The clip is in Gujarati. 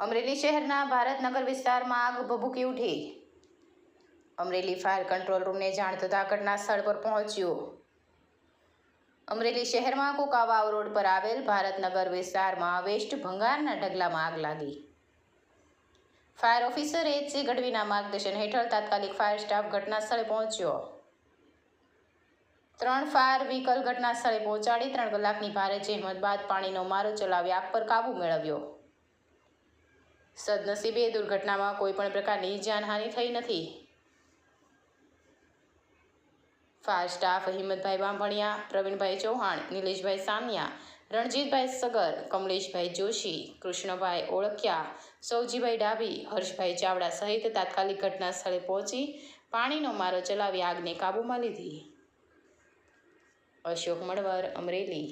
અમરેલી શહેરના ભારતનગર વિસ્તારમાં આગ ભભૂકી ઉઠી। અમરેલી ફાયર કંટ્રોલ રૂમને જાણ થતાં ઘટના સ્થળ પર પહોંચ્યો। અમરેલી શહેરમાં કુકાવાવ રોડ પર આવેલ ભારતનગર વિસ્તારમાં વેસ્ટ ભંગારના ઢગલામાં આગ લાગી। Fire officer એચ.સી. ગઢવીના માર્ગદર્શન હેઠળ તાત્કાલિક ફાયર સ્ટાફ ઘટના સ્થળે પહોંચ્યો। 3 ફાયર વ્હીકલ ઘટના સ્થળે પહોંચાડી 3 કલાકની ભારે જહેમત બાદ પાણીનો મારો ચલાવી આગ પર કાબૂ મેળવ્યો। સદનસીબે દુર્ઘટનામાં કોઈ પણ પ્રકારની જાનહાનિ થઈ નથી। ફાયર સ્ટાફ હિંમતભાઈ બાંભણિયા, પ્રવીણભાઈ ચૌહાણ, નિલેશભાઈ સાનિયા, રણજીતભાઈ સગર, કમલેશભાઈ જોશી, કૃષ્ણભાઈ ઓળખિયા, સૌજીભાઈ ડાભી, હર્ષભાઈ ચાવડા સહિત તાત્કાલિક ઘટના સ્થળે પહોંચી પાણીનો મારો ચલાવી આગને કાબૂમાં લીધી। અશોક મણવર, અમરેલી।